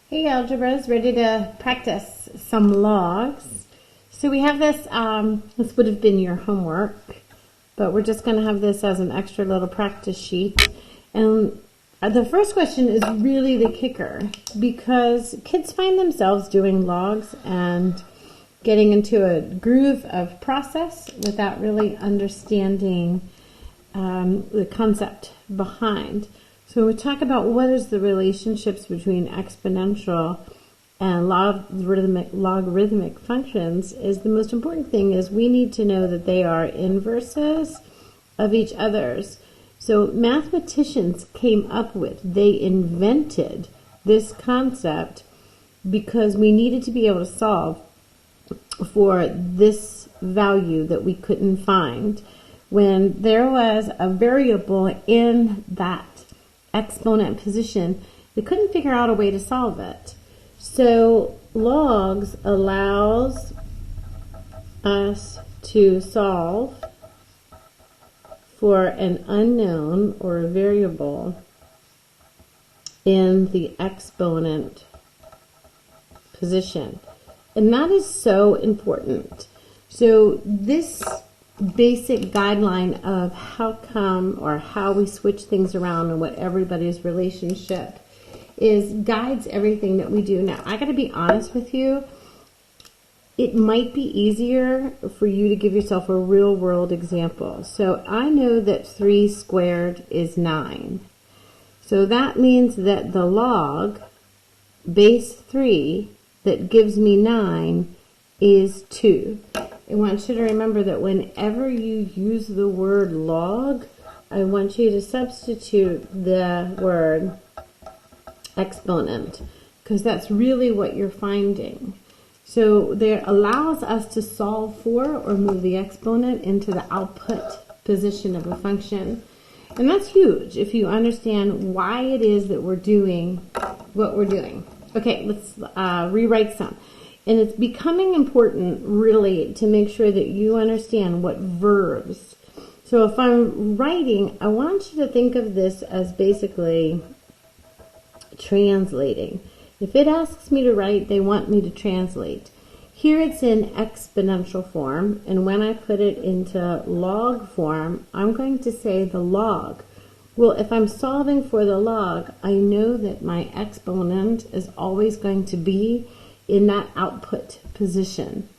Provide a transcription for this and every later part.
Hey Algebras, ready to practice some logs. So we have this, this would have been your homework, but we're just going to have this as an extra little practice sheet. And the first question is really the kicker, because kids find themselves doing logs and getting into a groove of process without really understanding the concept behind. So we talk about what is the relationships between exponential and logarithmic functions. Is the most important thing is we need to know that they are inverses of each other's. So mathematicians came up with, they invented this concept because we needed to be able to solve for this value that we couldn't find when there was a variable in that exponent position. They couldn't figure out a way to solve it. So logs allows us to solve for an unknown or a variable in the exponent position. And that is so important. So this basic guideline of how come or how we switch things around and what everybody's relationship is guides everything that we do. Now, I got to be honest with you. It might be easier for you to give yourself a real world example. So I know that 3 squared is 9. So that means that the log base 3 that gives me 9 is 2. I want you to remember that whenever you use the word log, I want you to substitute the word exponent, because that's really what you're finding. So there allows us to solve for or move the exponent into the output position of a function. And that's huge if you understand why it is that we're doing what we're doing. Okay, let's rewrite some. And it's becoming important, really, to make sure that you understand what verbs. So if I'm writing, I want you to think of this as basically translating. If it asks me to write, they want me to translate. Here it's in exponential form, and when I put it into log form, I'm going to say the log. Well, if I'm solving for the log, I know that my exponent is always going to be in that output position.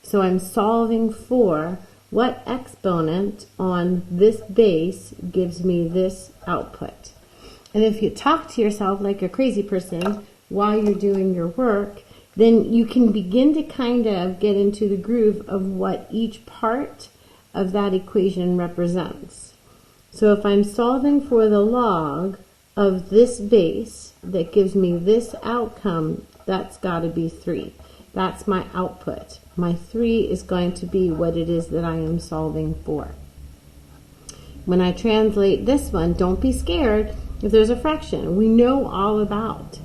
So I'm solving for what exponent on this base gives me this output. And if you talk to yourself like a crazy person while you're doing your work, then you can begin to kind of get into the groove of what each part of that equation represents. So if I'm solving for the log of this base that gives me this outcome, that's got to be 3. That's my output. My 3 is going to be what it is that I am solving for. When I translate this one, don't be scared if there's a fraction. We know all about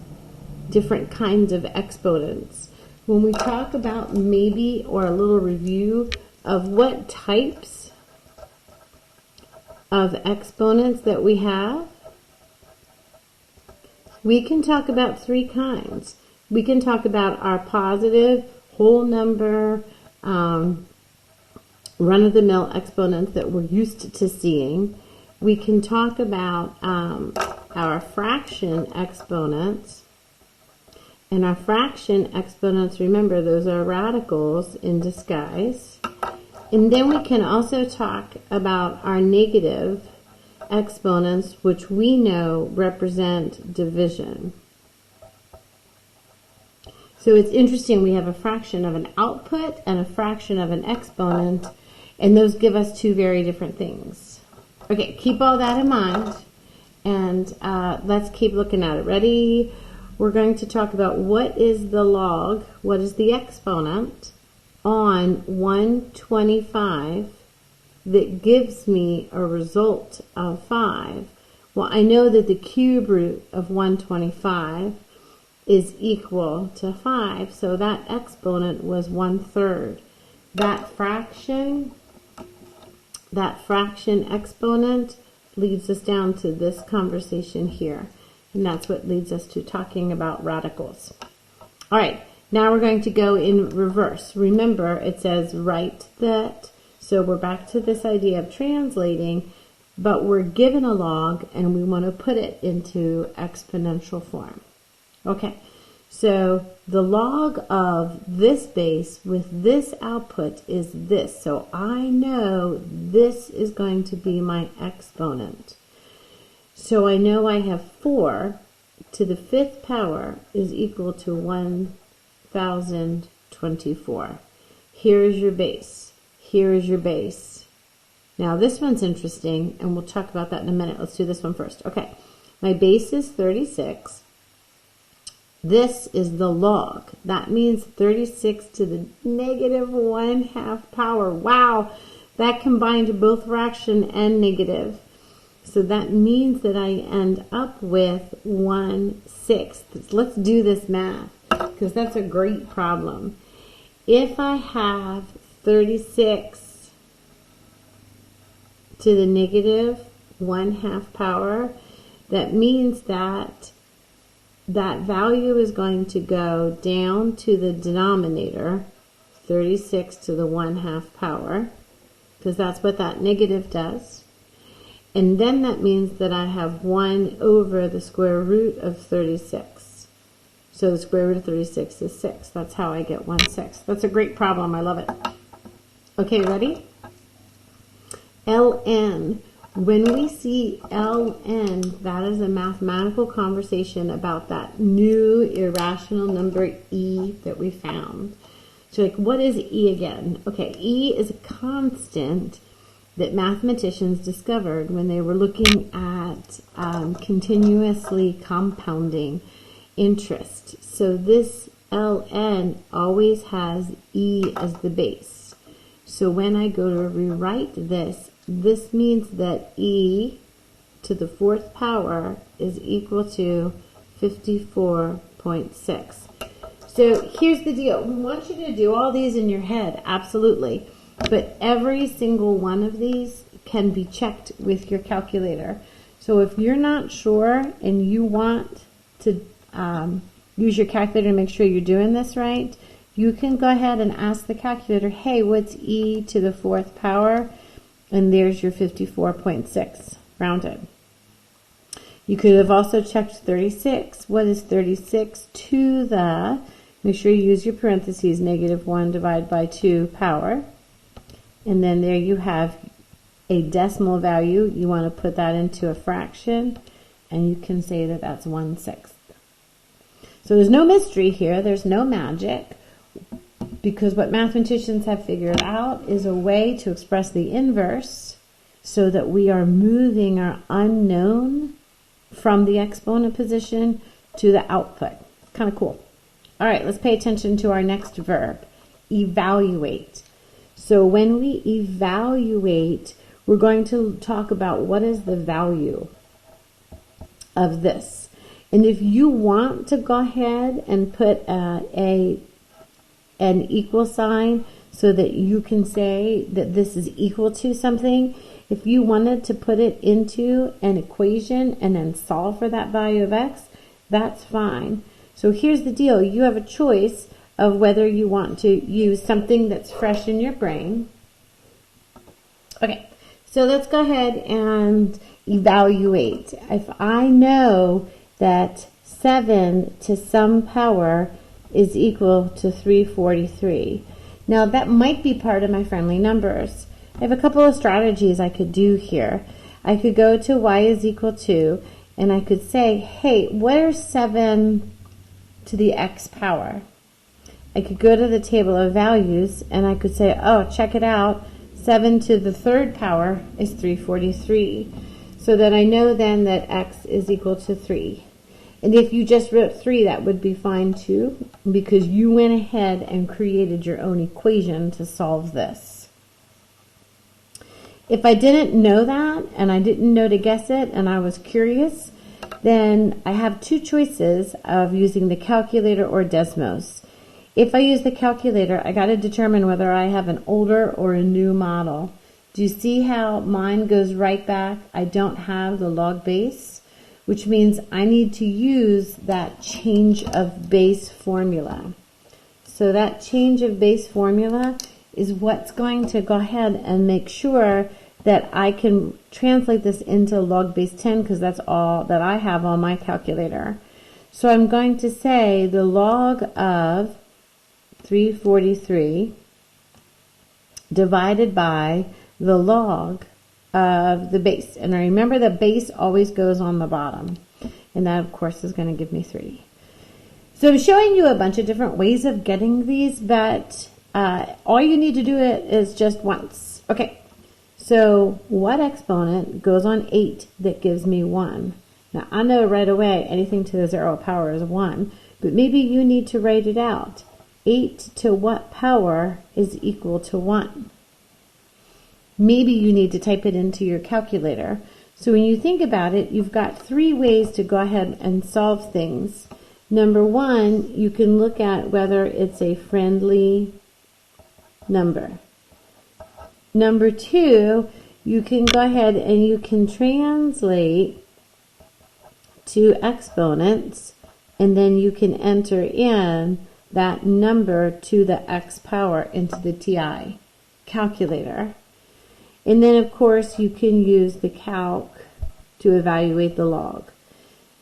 different kinds of exponents. When we talk about maybe or a little review of what types of exponents that we have, we can talk about 3 kinds. We can talk about our positive, whole number, run-of-the-mill exponents that we're used to seeing. We can talk about our fraction exponents. And our fraction exponents, remember, those are radicals in disguise. And then we can also talk about our negative exponents, which we know represent division. So it's interesting, we have a fraction of an output and a fraction of an exponent, and those give us 2 very different things. Okay, keep all that in mind, and let's keep looking at it. Ready? We're going to talk about what is the log, what is the exponent on 125 that gives me a result of 5. Well, I know that the cube root of 125 is equal to 5, so that exponent was 1/3. That fraction exponent leads us down to this conversation here. And that's what leads us to talking about radicals. All right, now we're going to go in reverse. Remember, it says write that. So we're back to this idea of translating, but we're given a log and we want to put it into exponential form. Okay, so the log of this base with this output is this. So I know this is going to be my exponent. So I know I have 4 to the 5th power is equal to 1024. Here is your base. Here is your base. Now this one's interesting, and we'll talk about that in a minute. Let's do this one first. Okay, my base is 36. This is the log. That means 36 to the negative 1/2 power. Wow, that combined both fraction and negative. So that means that I end up with 1/6. Let's do this math, because that's a great problem. If I have 36 to the negative 1/2 power, that means that that value is going to go down to the denominator, 36 to the 1/2 power, because that's what that negative does. And then that means that I have 1 over the square root of 36. So the square root of 36 is 6. That's how I get 1/6. That's a great problem. I love it. Okay, ready? Ln. When we see Ln, that is a mathematical conversation about that new irrational number e that we found. So like, what is e again? Okay, e is a constant that mathematicians discovered when they were looking at continuously compounding interest. So this Ln always has e as the base. So when I go to rewrite this, this means that e to the 4th power is equal to 54.6. So here's the deal. We want you to do all these in your head, absolutely. But every single one of these can be checked with your calculator. So if you're not sure and you want to use your calculator to make sure you're doing this right, you can go ahead and ask the calculator, hey, what's e to the 4th power? And there's your 54.6 rounded. You could have also checked 36. What is 36 to the, make sure you use your parentheses, negative 1 divided by 2 power. And then there you have a decimal value. You want to put that into a fraction, and you can say that that's 1/6. So there's no mystery here. There's no magic, because what mathematicians have figured out is a way to express the inverse so that we are moving our unknown from the exponent position to the output. Kind of cool. All right, let's pay attention to our next verb, evaluate. So when we evaluate, we're going to talk about what is the value of this. And if you want to go ahead and put an equal sign so that you can say that this is equal to something, if you wanted to put it into an equation and then solve for that value of x, that's fine. So here's the deal. You have a choice of whether you want to use something that's fresh in your brain. Okay, so let's go ahead and evaluate. If I know that 7 to some power is equal to 343. Now that might be part of my friendly numbers. I have a couple of strategies I could do here. I could go to y is equal to, and I could say, hey, what are 7 to the x power? I could go to the table of values and I could say, oh, check it out. 7 to the 3rd power is 343. So that I know then that x is equal to 3. And if you just wrote 3, that would be fine too, because you went ahead and created your own equation to solve this. If I didn't know that, and I didn't know to guess it, and I was curious, then I have two choices of using the calculator or Desmos. If I use the calculator, I got to determine whether I have an older or a new model. Do you see how mine goes right back? I don't have the log base. which means I need to use that change of base formula. So that change of base formula is what's going to go ahead and make sure that I can translate this into log base 10 because that's all that I have on my calculator. So I'm going to say the log of 343 divided by the log of the base. And I remember the base always goes on the bottom. And that, of course, is going to give me 3. So I'm showing you a bunch of different ways of getting these, but all you need to do it is just once. Okay, so what exponent goes on 8 that gives me 1? Now, I know right away anything to the 0 power is 1, but maybe you need to write it out. 8 to what power is equal to 1? Maybe you need to type it into your calculator. So when you think about it, you've got 3 ways to go ahead and solve things. Number 1, you can look at whether it's a friendly number. Number 2, you can go ahead and you can translate to exponents, and then you can enter in that number to the x power into the TI calculator. And then, of course, you can use the calc to evaluate the log.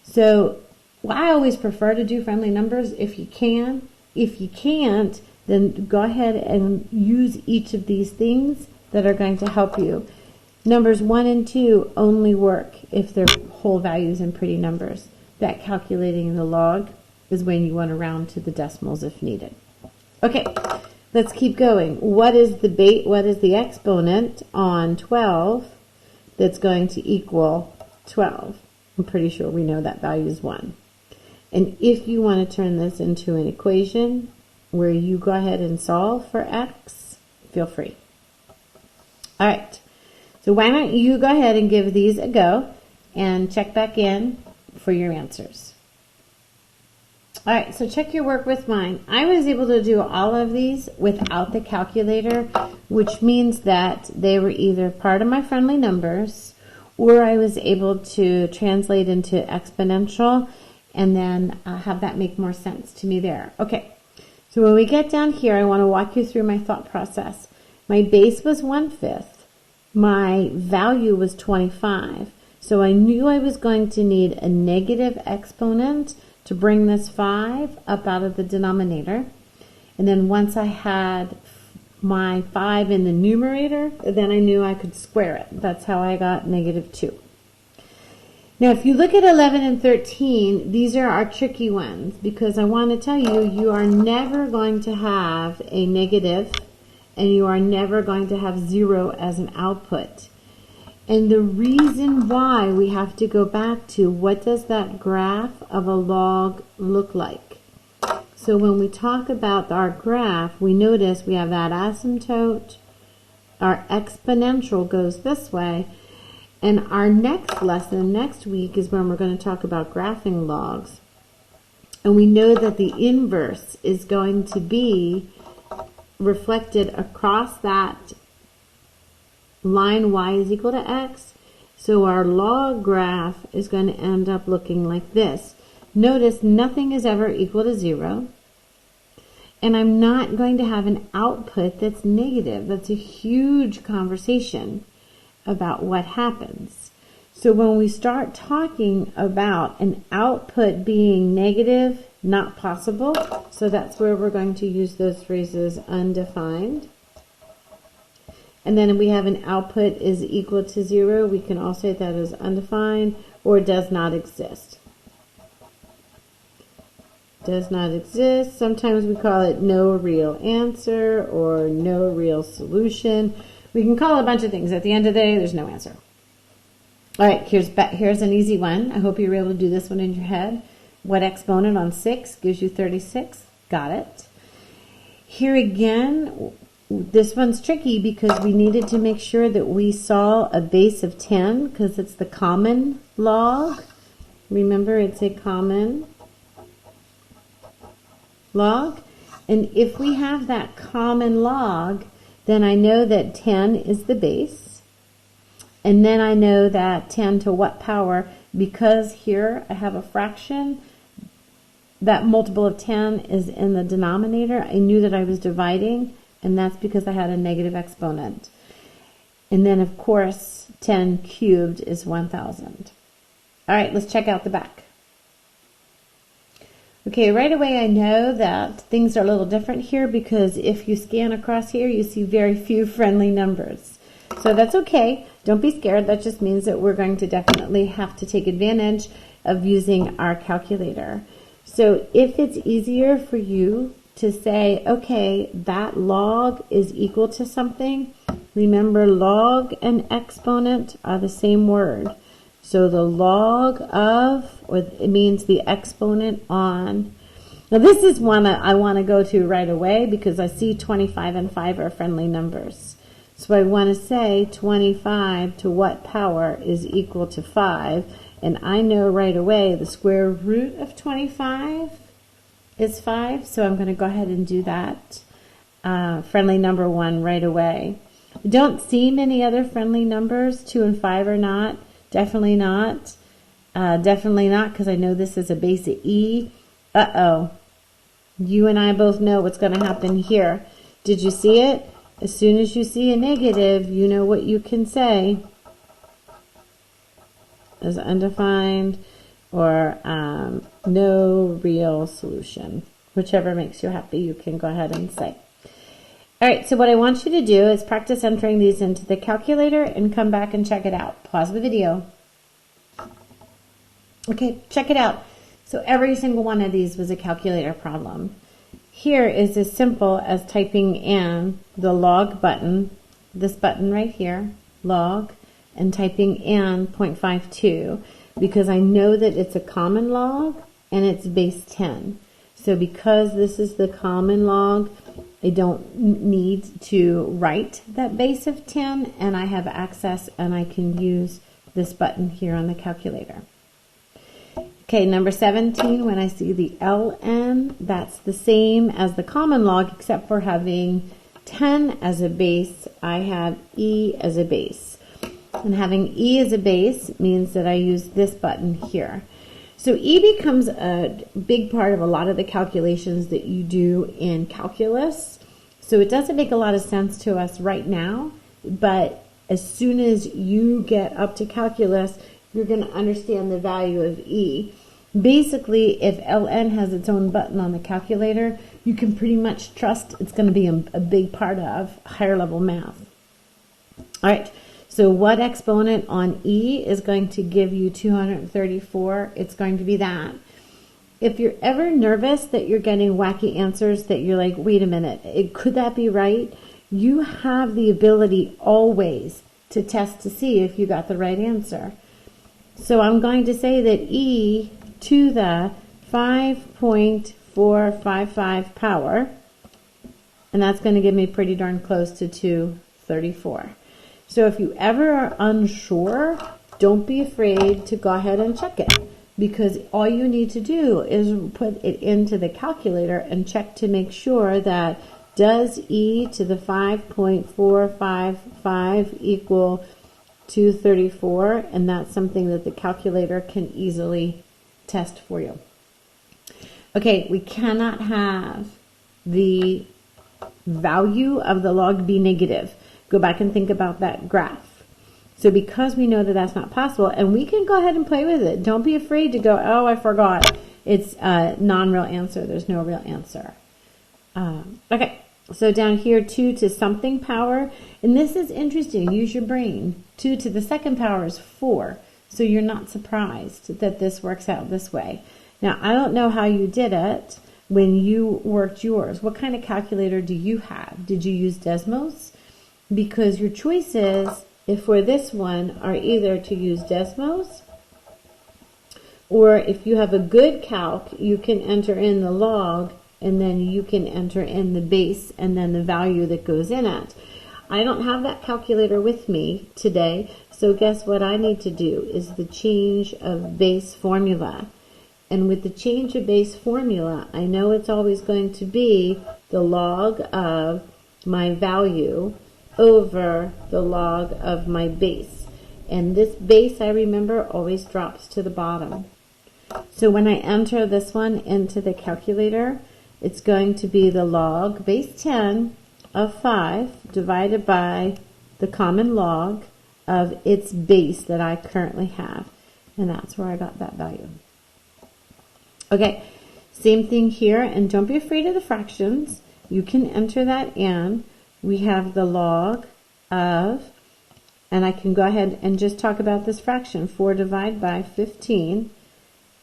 So I always prefer to do friendly numbers if you can. If you can't, then go ahead and use each of these things that are going to help you. Numbers 1 and 2 only work if they're whole values and pretty numbers. That calculating the log is when you want to round to the decimals if needed. Okay, let's keep going. What is the exponent on 12 that's going to equal 12? I'm pretty sure we know that value is 1. And if you want to turn this into an equation where you go ahead and solve for x, feel free. All right. So why don't you go ahead and give these a go and check back in for your answers. All right, so check your work with mine. I was able to do all of these without the calculator, which means that they were either part of my friendly numbers or I was able to translate into exponential and then have that make more sense to me there. Okay, so when we get down here, I want to walk you through my thought process. My base was 1/5. My value was 25. So I knew I was going to need a negative exponent to bring this 5 up out of the denominator. And then once I had my 5 in the numerator, then I knew I could square it. That's how I got -2. Now, if you look at 11 and 13, these are our tricky ones because I want to tell you, you are never going to have a negative and you are never going to have 0 as an output. And the reason why we have to go back to what does that graph of a log look like? So when we talk about our graph, we notice we have that asymptote, our exponential goes this way, and our next lesson next week is when we're going to talk about graphing logs. And we know that the inverse is going to be reflected across that line y is equal to x. So our log graph is going to end up looking like this. Notice nothing is ever equal to 0. And I'm not going to have an output that's negative. That's a huge conversation about what happens. So when we start talking about an output being negative, not possible, so that's where we're going to use those phrases undefined. And then if we have an output is equal to 0, we can also say that is undefined or does not exist. Does not exist. Sometimes we call it no real answer or no real solution. We can call it a bunch of things. At the end of the day, there's no answer. All right, here's an easy one. I hope you're able to do this one in your head. What exponent on 6 gives you 36? Got it. Here again, this one's tricky because we needed to make sure that we saw a base of 10 because it's the common log. Remember, it's a common log. And if we have that common log, then I know that 10 is the base. And then I know that 10 to what power because here I have a fraction, that multiple of 10 is in the denominator. I knew that I was dividing, and that's because I had a negative exponent. And then, of course, 10 cubed is 1,000. All right, let's check out the back. Okay, right away I know that things are a little different here because if you scan across here, you see very few friendly numbers. So that's okay. Don't be scared. That just means that we're going to definitely have to take advantage of using our calculator. So if it's easier for you to say, okay, that log is equal to something, remember log and exponent are the same word. So the log of, or it means the exponent on. Now this is one that I want to go to right away because I see 25 and 5 are friendly numbers. So I want to say 25 to what power is equal to 5. And I know right away the square root of 25 is 5. So I'm going to go ahead and do that friendly number 1 right away. Don't see many other friendly numbers. 2 and 5 are not. Definitely not. Definitely not, because I know this is a base of E. Uh-oh. You and I both know what's going to happen here. Did you see it? As soon as you see a negative, you know what you can say as undefined or no real solution. Whichever makes you happy, you can go ahead and say. All right, so what I want you to do is practice entering these into the calculator and come back and check it out. Pause the video. Okay, check it out. So every single one of these was a calculator problem. Here is as simple as typing in the log button, this button right here, log, and typing in 0.52 because I know that it's a common log and it's base 10. So because this is the common log, I don't need to write that base of 10 and I have access and I can use this button here on the calculator. Okay, number 17, when I see the ln, that's the same as the common log except for having 10 as a base, I have e as a base. And having e as a base means that I use this button here. So e becomes a big part of a lot of the calculations that you do in calculus. So it doesn't make a lot of sense to us right now, but as soon as you get up to calculus, you're going to understand the value of e. Basically, if ln has its own button on the calculator, you can pretty much trust it's going to be a big part of higher level math. All right, so what exponent on e is going to give you 234? It's going to be that. If you're ever nervous that you're getting wacky answers that you're like, wait a minute, could that be right? You have the ability always to test to see if you got the right answer. So I'm going to say that e to the 5.455 power, and that's going to give me pretty darn close to 234. So if you ever are unsure, don't be afraid to go ahead and check it, because all you need to do is put it into the calculator and check to make sure that does e to the 5.455 equal 234, and that's something that the calculator can easily test for you. Okay, we cannot have the value of the log be negative. Go back and think about that graph. So because we know that that's not possible, and we can go ahead and play with it. Don't be afraid to go, oh, I forgot. It's a non-real answer. There's no real answer. Okay, so down here, 2 to something power. And this is interesting. Use your brain. 2 to the second power is 4. So you're not surprised that this works out this way. Now, I don't know how you did it when you worked yours. What kind of calculator do you have? Did you use Desmos? Because your choices, if for this one, are either to use Desmos, or if you have a good calc, you can enter in the log, and then you can enter in the base and then the value that goes in it. I don't have that calculator with me today, so guess what I need to do is the change of base formula. And with the change of base formula, I know it's always going to be the log of my value over the log of my base. And this base, I remember, always drops to the bottom. So when I enter this one into the calculator, it's going to be the log base 10 of 5 divided by the common log of its base that I currently have. And that's where I got that value. Okay, same thing here, and don't be afraid of the fractions. You can enter that in. We have the log of, and I can go ahead and just talk about this fraction, 4 divided by 15,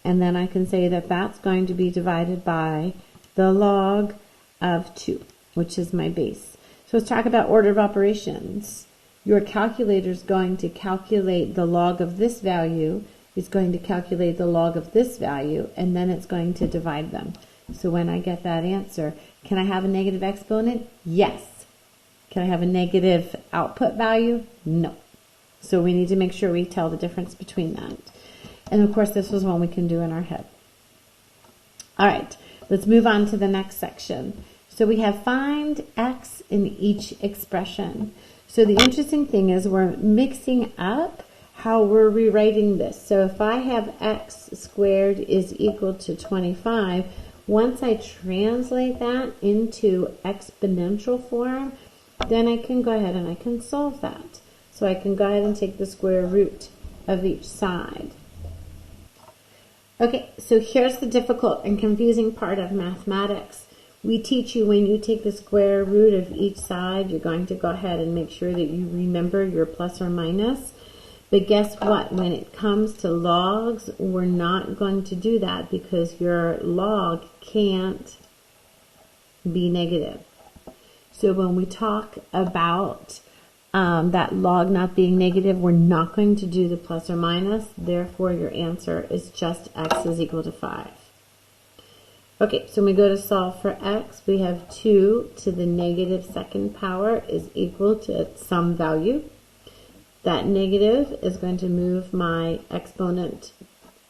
and then I can say that that's going to be divided by the log of 2, which is my base. So let's talk about order of operations. Your calculator is going to calculate the log of this value, is going to calculate the log of this value, and then it's going to divide them. So when I get that answer, can I have a negative exponent? Yes. Can I have a negative output value? No. So we need to make sure we tell the difference between that. And of course, this was one we can do in our head. All right, let's move on to the next section. So we have find x in each expression. So the interesting thing is we're mixing up how we're rewriting this. So if I have x squared is equal to 25, once I translate that into exponential form, then I can go ahead and I can solve that. So I can go ahead and take the square root of each side. Okay, so here's the difficult and confusing part of mathematics. We teach you when you take the square root of each side, you're going to go ahead and make sure that you remember your plus or minus. But guess what? When it comes to logs, we're not going to do that because your log can't be negative. So when we talk about that log not being negative, we're not going to do the plus or minus. Therefore, your answer is just x is equal to 5. Okay, so when we go to solve for x, we have 2 to the negative second power is equal to some value. That negative is going to move my exponent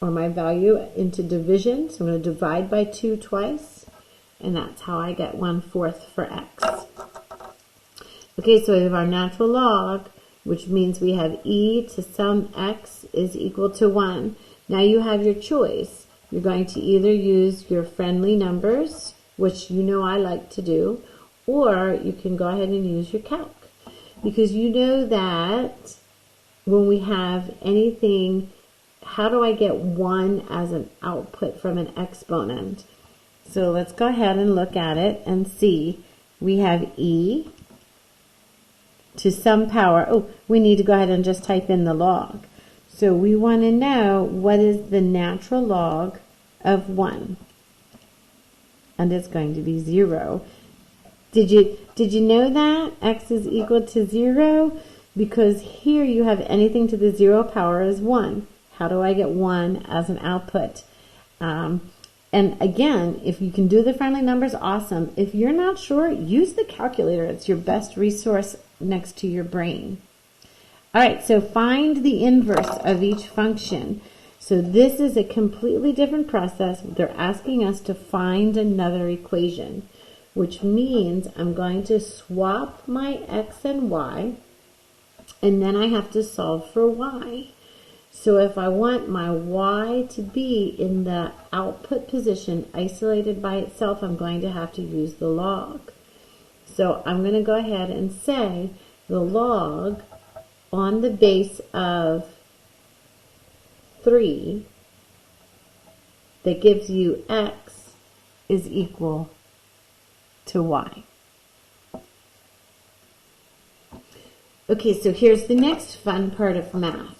or my value into division. So I'm going to divide by 2 twice, and that's how I get 1/4 for x. Okay, so we have our natural log, which means we have e to some x is equal to 1. Now you have your choice. You're going to either use your friendly numbers, which you know I like to do, or you can go ahead and use your calc. Because you know that when we have anything, how do I get 1 as an output from an exponent? So let's go ahead and look at it and see. We have e to some power. Oh, we need to go ahead and just type in the log. So we want to know what is the natural log of 1. And it's going to be 0. Did you know that? X is equal to 0? Because here you have anything to the 0 power is 1. How do I get 1 as an output? And again, if you can do the friendly numbers, awesome. If you're not sure, use the calculator. It's your best resource next to your brain. All right, so find the inverse of each function. So this is a completely different process. They're asking us to find another equation, which means I'm going to swap my x and y, and then I have to solve for y. So if I want my y to be in the output position isolated by itself, I'm going to have to use the log. So I'm going to go ahead and say the log on the base of 3 that gives you x is equal to y. Okay, so here's the next fun part of math.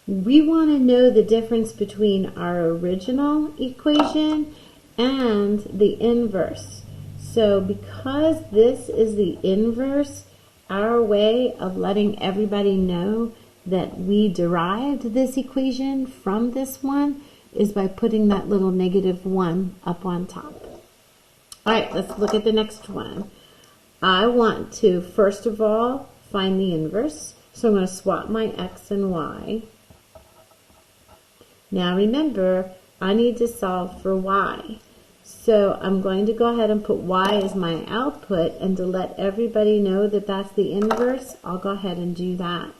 We want to know the difference between our original equation and the inverse. So because this is the inverse, our way of letting everybody know that we derived this equation from this one is by putting that little -1 up on top. All right, let's look at the next one. I want to, first of all, find the inverse. So I'm going to swap my x and y. Now remember, I need to solve for y. So I'm going to go ahead and put y as my output, and to let everybody know that that's the inverse, I'll go ahead and do that.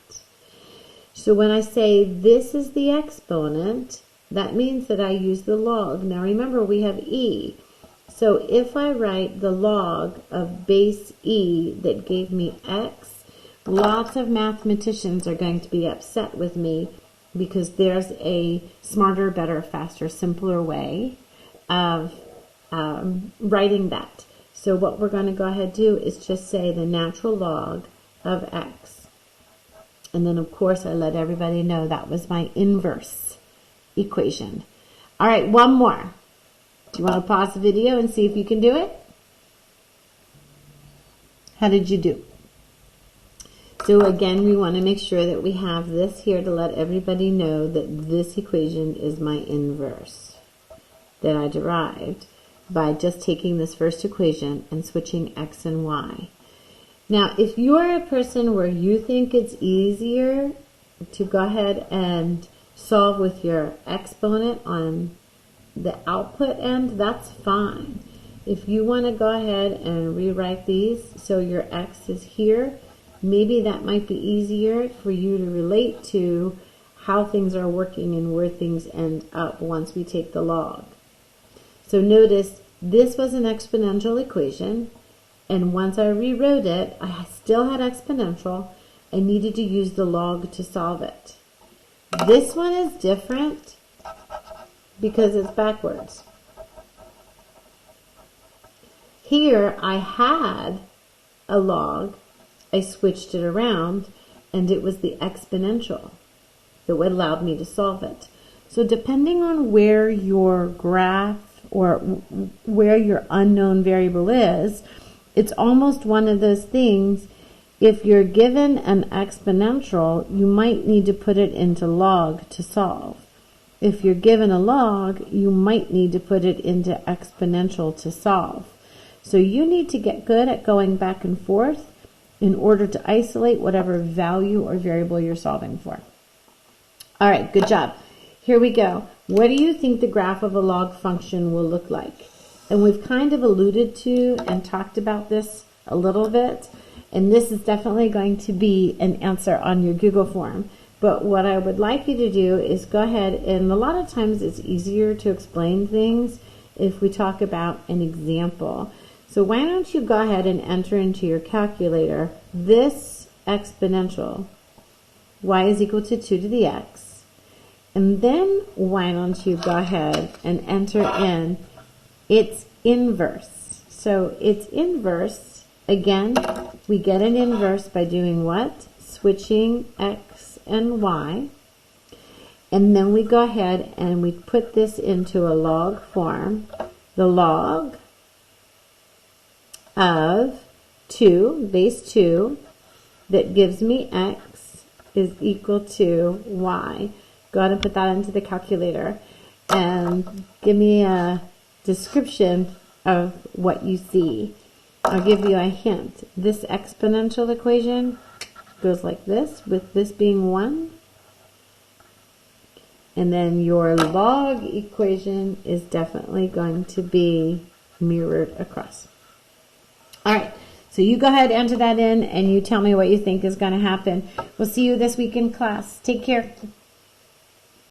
So when I say this is the exponent, that means that I use the log. Now remember, we have e. So if I write the log of base e that gave me x, lots of mathematicians are going to be upset with me because there's a smarter, better, faster, simpler way of writing that. So what we're going to go ahead and do is just say the natural log of x. And then, of course, I let everybody know that was my inverse equation. All right, one more. Do you want to pause the video and see if you can do it? How did you do? So again, we want to make sure that we have this here to let everybody know that this equation is my inverse that I derived by just taking this first equation and switching x and y. Now, if you're a person where you think it's easier to go ahead and solve with your exponent on the output end, that's fine. If you want to go ahead and rewrite these so your x is here, maybe that might be easier for you to relate to how things are working and where things end up once we take the log. So notice this was an exponential equation, and once I rewrote it, I still had exponential. I needed to use the log to solve it. This one is different because it's backwards. Here I had a log, I switched it around, and it was the exponential that would allow me to solve it. So depending on where your graph or where your unknown variable is, it's almost one of those things. If you're given an exponential, you might need to put it into log to solve. If you're given a log, you might need to put it into exponential to solve. So you need to get good at going back and forth in order to isolate whatever value or variable you're solving for. All right, good job. Here we go. What do you think the graph of a log function will look like? And we've kind of alluded to and talked about this a little bit, and this is definitely going to be an answer on your Google form. But what I would like you to do is go ahead, and a lot of times it's easier to explain things if we talk about an example. So why don't you go ahead and enter into your calculator this exponential, y is equal to 2 to the x, and then why don't you go ahead and enter in its inverse. So its inverse, again, we get an inverse by doing what? Switching x and y. And then we go ahead and we put this into a log form. The log of 2, base 2, that gives me x is equal to y. Go ahead and put that into the calculator and give me a description of what you see. I'll give you a hint. This exponential equation goes like this, with this being 1. And then your log equation is definitely going to be mirrored across. All right, so you go ahead, enter that in, and you tell me what you think is going to happen. We'll see you this week in class. Take care.